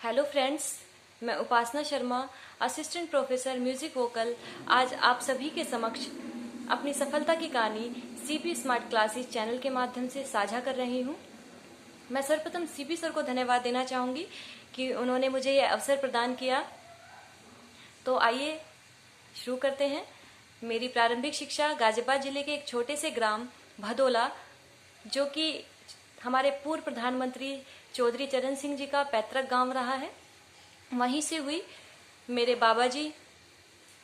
Hello friends, मैं Upasana Sharma, assistant professor music vocal, आज आप सभी के समक्ष अपनी सफलता की कहानी सीपी स्मार्ट क्लासेस चैनल के माध्यम से साझा कर रही हूँ। मैं सर्वप्रथम सीपी सर को धन्यवाद देना चाहूँगी कि उन्होंने मुझे यह अवसर प्रदान किया। तो आइए शुरू करते हैं। मेरी प्रारंभिक शिक्षा गाजियाबाद जिले के एक छोटे से ग्राम भदोला, जो कि हमारे पूर्व प्रधानमंत्री चौधरी चरण सिंह जी का पैतृक गांव रहा है, वहीं से हुई। मेरे बाबा जी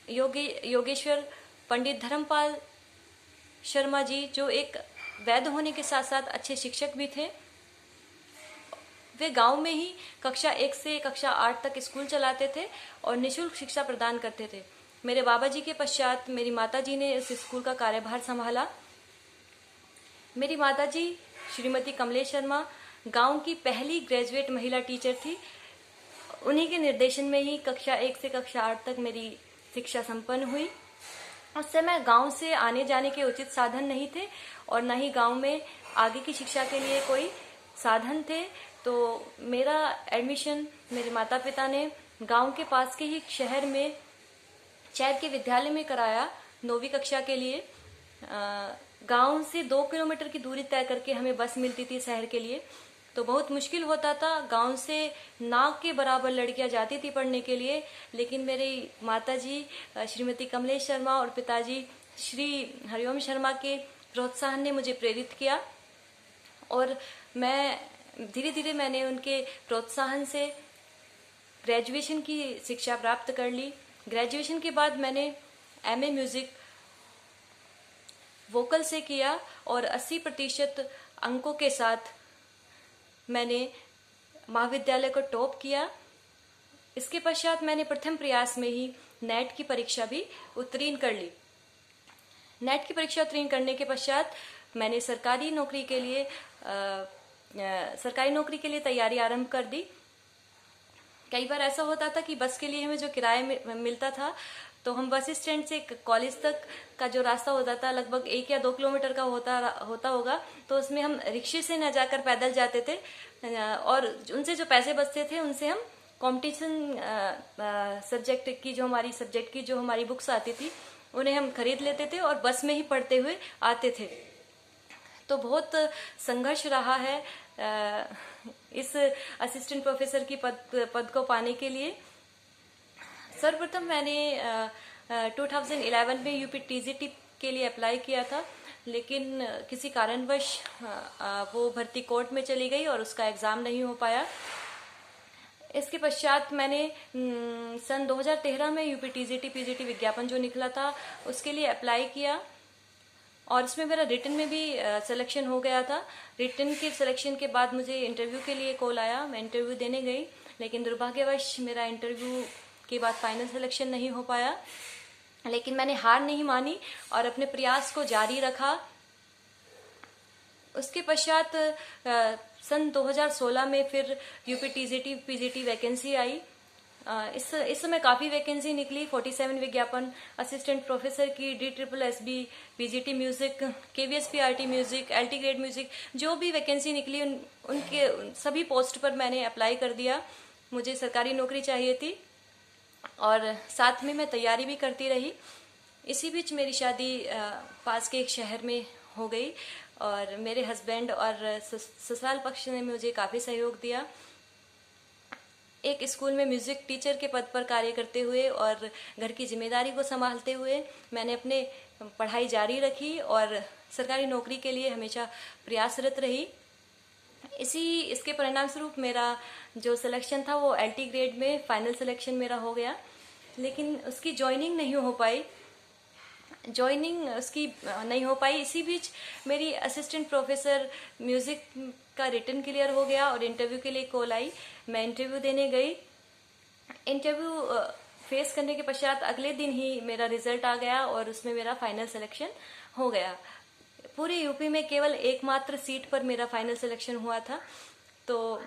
योगेश्वर पंडित धर्मपाल शर्मा जी, जो एक वैद्य होने के साथ साथ अच्छे शिक्षक भी थे, वे गांव में ही कक्षा 1 से कक्षा 8 तक स्कूल चलाते थे और निःशुल्क शिक्षा प्रदान करते थे। मेरे बाबा जी के पश्चात मेरी माता जी ने इस स्कूल का कार्यभार संभाला। मेरी माता जी श्रीमती कमलेश शर्मा गांव की पहली ग्रेजुएट महिला टीचर थी। उन्हीं के निर्देशन में ही कक्षा 1 से कक्षा 8 तक मेरी शिक्षा संपन्न हुई। उस समय गांव से आने जाने के उचित साधन नहीं थे और न ही गांव में आगे की शिक्षा के लिए कोई साधन थे। तो मेरा एडमिशन मेरे माता पिता ने गांव के पास के ही शहर में चैर के विद्यालय में कराया 9वीं कक्षा के लिए। गांव से 2 किलोमीटर की दूरी तय करके हमें बस मिलती थी शहर के लिए, तो बहुत मुश्किल होता था। गांव से नाक के बराबर लड़कियां जाती थी पढ़ने के लिए, लेकिन मेरी माताजी श्रीमती कमलेश शर्मा और पिताजी श्री हरिओम शर्मा के प्रोत्साहन ने मुझे प्रेरित किया और मैं धीरे धीरे मैंने उनके प्रोत्साहन से ग्रेजुएशन की शिक्षा प्राप्त कर ली। ग्रेजुएशन के बाद मैंने एमए म्यूजिक वोकल से किया और 80% अंकों के साथ मैंने महाविद्यालय को टॉप किया। इसके पश्चात मैंने प्रथम प्रयास में ही नेट की परीक्षा भी उत्तीर्ण कर ली। नेट की परीक्षा उत्तीर्ण करने के पश्चात मैंने सरकारी नौकरी के लिए तैयारी आरंभ कर दी। कई बार ऐसा होता था कि बस के लिए हमें जो किराया मिलता था, तो हम बस स्टैंड से कॉलेज तक का जो रास्ता होता था लगभग 1 या 2 किलोमीटर का होता होगा, तो उसमें हम रिक्शे से न जाकर पैदल जाते थे और उनसे जो पैसे बचते थे उनसे हम कंपटीशन सब्जेक्ट की जो हमारी बुक्स आती थी उन्हें हम खरीद लेते थे और बस में ही पढ़ते हुए आते थे। तो बहुत संघर्ष रहा है इस असिस्टेंट प्रोफेसर की पद को पाने के लिए। सर्वप्रथम मैंने 2011 में यूपी टीजीटी के लिए अप्लाई किया था, लेकिन किसी कारणवश वो भर्ती कोर्ट में चली गई और उसका एग्ज़ाम नहीं हो पाया। इसके पश्चात मैंने सन 2013 में यूपी टीजीटी पीजीटी विज्ञापन जो निकला था उसके लिए अप्लाई किया और इसमें मेरा रिटन में भी सिलेक्शन हो गया था। रिटन के सिलेक्शन के बाद मुझे इंटरव्यू के लिए कॉल आया। मैं इंटरव्यू देने गई, लेकिन दुर्भाग्यवश मेरा इंटरव्यू के बाद फाइनल सिलेक्शन नहीं हो पाया। लेकिन मैंने हार नहीं मानी और अपने प्रयास को जारी रखा। उसके पश्चात सन 2016 में फिर यूपी टीजीटी पीजीटी वैकेंसी आई। इस समय काफ़ी वैकेंसी निकली। 47 विज्ञापन असिस्टेंट प्रोफेसर की, DSSB PGT music, KVSPRT music, LT grade music, जो भी वैकेंसी निकली उनके सभी पोस्ट पर मैंने अप्लाई कर दिया। मुझे सरकारी नौकरी चाहिए थी और साथ में मैं तैयारी भी करती रही। इसी बीच मेरी शादी पास के एक शहर में हो गई और मेरे हस्बैंड और ससुराल पक्ष ने मुझे काफ़ी सहयोग दिया। एक स्कूल में म्यूजिक टीचर के पद पर कार्य करते हुए और घर की जिम्मेदारी को संभालते हुए मैंने अपने पढ़ाई जारी रखी और सरकारी नौकरी के लिए हमेशा प्रयासरत रही। इसके परिणाम स्वरूप मेरा जो सिलेक्शन था वो LT ग्रेड में फाइनल सिलेक्शन मेरा हो गया, लेकिन उसकी ज्वाइनिंग नहीं हो पाई। इसी बीच मेरी असिस्टेंट प्रोफेसर म्यूजिक का रिटन क्लियर हो गया और इंटरव्यू के लिए कॉल आई। मैं इंटरव्यू देने गई। इंटरव्यू फेस करने के पश्चात अगले दिन ही मेरा रिजल्ट आ गया और उसमें मेरा फाइनल सिलेक्शन हो गया। पूरे यूपी में केवल एकमात्र सीट पर मेरा फाइनल सिलेक्शन हुआ था। तो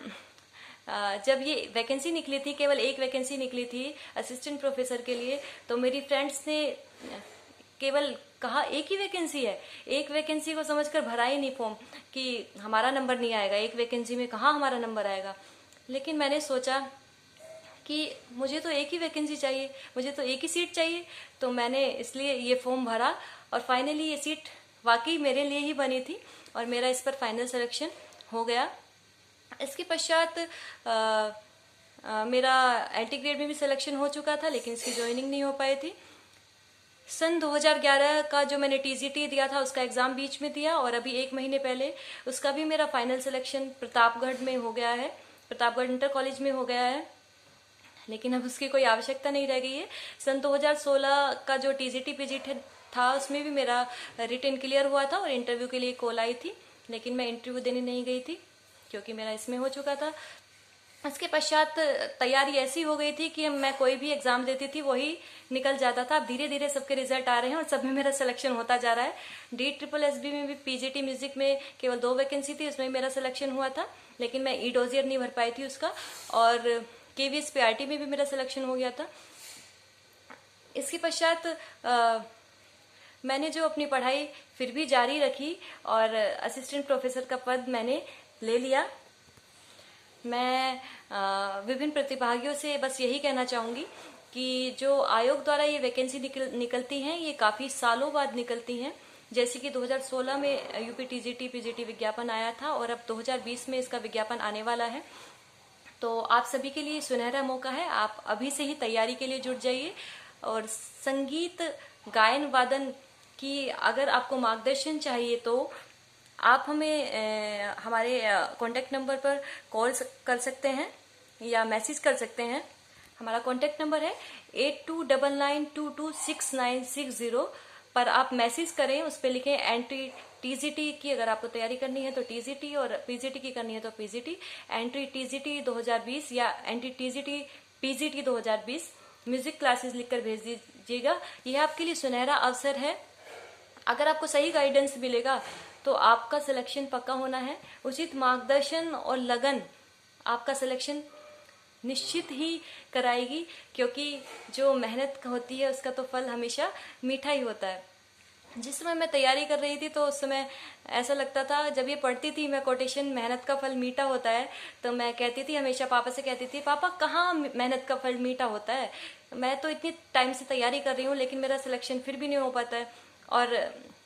जब ये वैकेंसी निकली थी, केवल एक वैकेंसी निकली थी असिस्टेंट प्रोफेसर के लिए, तो मेरी फ्रेंड्स ने केवल कहा एक ही वैकेंसी है। एक वैकेंसी को समझकर भरा ही नहीं फॉर्म कि हमारा नंबर नहीं आएगा, एक वैकेंसी में कहाँ हमारा नंबर आएगा। लेकिन मैंने सोचा कि मुझे तो एक ही वैकेंसी चाहिए, मुझे तो एक ही सीट चाहिए। तो मैंने इसलिए ये फॉर्म भरा और फाइनली ये सीट वाकई मेरे लिए ही बनी थी और मेरा इस पर फाइनल सिलेक्शन हो गया। इसके पश्चात मेरा एंटी ग्रेड में भी सिलेक्शन हो चुका था, लेकिन इसकी ज्वाइनिंग नहीं हो पाई थी। सन 2011 का जो मैंने टीजीटी दिया था उसका एग्ज़ाम बीच में दिया और अभी 1 महीने पहले उसका भी मेरा फाइनल सिलेक्शन प्रतापगढ़ में हो गया है, प्रतापगढ़ इंटर कॉलेज में हो गया है, लेकिन अब उसकी कोई आवश्यकता नहीं रह गई है। सन 2016 का जो टीजीटी पीजीटी था उसमें भी मेरा रिटन क्लियर हुआ था और इंटरव्यू के लिए कॉल आई थी, लेकिन मैं इंटरव्यू देने नहीं गई थी क्योंकि मेरा इसमें हो चुका था। इसके पश्चात तैयारी ऐसी हो गई थी कि मैं कोई भी एग्जाम देती थी वही निकल जाता था। अब धीरे धीरे सबके रिजल्ट आ रहे हैं और सब में मेरा सिलेक्शन होता जा रहा है। DSSB में भी पीजीटी म्यूजिक में केवल 2 वैकेंसी थी, उसमें मेरा सिलेक्शन हुआ था, लेकिन मैं ई डोजियर नहीं भर पाई थी उसका। और KVS PRT में भी मेरा सिलेक्शन हो गया था। इसके पश्चात मैंने जो अपनी पढ़ाई फिर भी जारी रखी और असिस्टेंट प्रोफेसर का पद मैंने ले लिया। मैं विभिन्न प्रतिभागियों से बस यही कहना चाहूँगी कि जो आयोग द्वारा ये वैकेंसी निकलती हैं ये काफ़ी सालों बाद निकलती हैं। जैसे कि 2016 में यूपी टीजीटी पीजीटी विज्ञापन आया था और अब 2020 में इसका विज्ञापन आने वाला है। तो आप सभी के लिए सुनहरा मौका है, आप अभी से ही तैयारी के लिए जुट जाइए। और संगीत गायन वादन की अगर आपको मार्गदर्शन चाहिए तो आप हमें हमारे कॉन्टैक्ट नंबर पर कॉल कर सकते हैं या मैसेज कर सकते हैं। हमारा कॉन्टैक्ट नंबर है 8299226960 पर आप मैसेज करें, उस पर लिखें एंट्री टीजीटी की अगर आपको तैयारी करनी है तो टीजीटी और पीजीटी की करनी है तो पीजीटी, एंट्री टीजीटी 2020 या entry TGT PGT 2020 music classes लिखकर भेज दीजिएगा। यह आपके लिए सुनहरा अवसर है। अगर आपको सही गाइडेंस मिलेगा तो आपका सिलेक्शन पक्का होना है। उचित मार्गदर्शन और लगन आपका सिलेक्शन निश्चित ही कराएगी, क्योंकि जो मेहनत होती है उसका तो फल हमेशा मीठा ही होता है। जिस समय मैं तैयारी कर रही थी तो उस समय ऐसा लगता था, जब ये पढ़ती थी मैं कोटेशन मेहनत का फल मीठा होता है, तो मैं कहती थी हमेशा पापा से कहती थी, पापा कहाँ मेहनत का फल मीठा होता है, मैं तो इतनी टाइम से तैयारी कर रही हूँ लेकिन मेरा सिलेक्शन फिर भी नहीं हो पाता है। और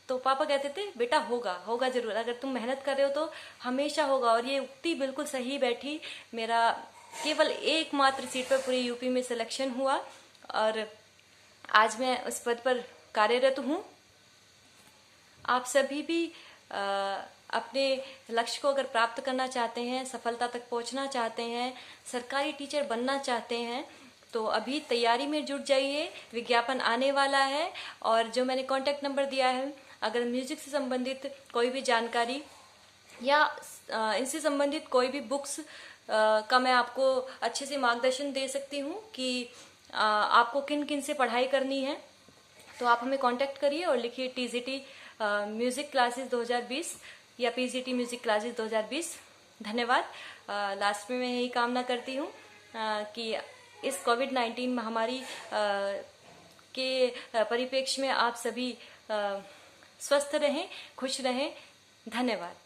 तो पापा कहते थे बेटा होगा होगा जरूर, अगर तुम मेहनत कर रहे हो तो हमेशा होगा। और ये उक्ति बिल्कुल सही बैठी। मेरा केवल एकमात्र सीट पर पूरी यूपी में सिलेक्शन हुआ और आज मैं उस पद पर कार्यरत हूँ। आप सभी भी अपने लक्ष्य को अगर प्राप्त करना चाहते हैं, सफलता तक पहुँचना चाहते हैं, सरकारी टीचर बनना चाहते हैं तो अभी तैयारी में जुट जाइए। विज्ञापन आने वाला है और जो मैंने कॉन्टैक्ट नंबर दिया है, अगर म्यूजिक से संबंधित कोई भी जानकारी या इनसे संबंधित कोई भी बुक्स का मैं आपको अच्छे से मार्गदर्शन दे सकती हूँ कि आपको किन किन से पढ़ाई करनी है, तो आप हमें कांटेक्ट करिए और लिखिए टीजीटी म्यूजिक क्लासेस 2020 या पीजीटी म्यूजिक क्लासेस 2020। धन्यवाद। लास्ट में मैं यही कामना करती हूँ कि इस कोविड-19 महामारी के परिप्रेक्ष्य में आप सभी स्वस्थ रहें, खुश रहें। धन्यवाद।